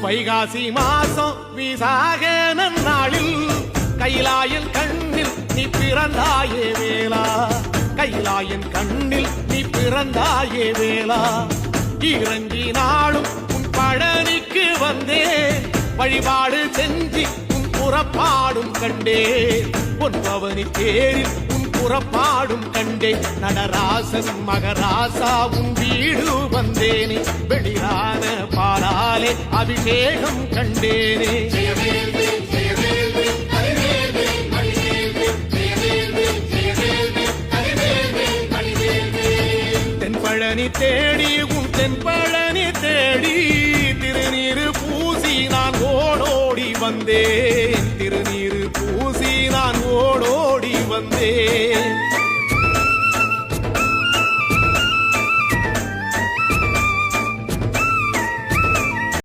வைகாசி மாசம் விசாக நன்னாளில் கைலாயன் கண்ணில் நீ பிறந்தாயே வேளா, கைலாயன் கண்ணில் நீ பிறந்தாயே வேளா. இறங்கி நாளும் உன் பழனிக்கு வந்தே, வழிபாடு செஞ்சு உன் புறப்பாடும் கண்டே. பொன்பவனி தேரில் உன் புறப்பாடும் கண்டே. நடராசன் மகராசா உன் வீடு வந்தேனே, வெளியான பாலாலே அபிஷேகம் கண்டேனே. தென்பழனி தேடி உன் தென்பழனி தேடி, திருநீரு பூசி நான் ஓடோடி வந்தே.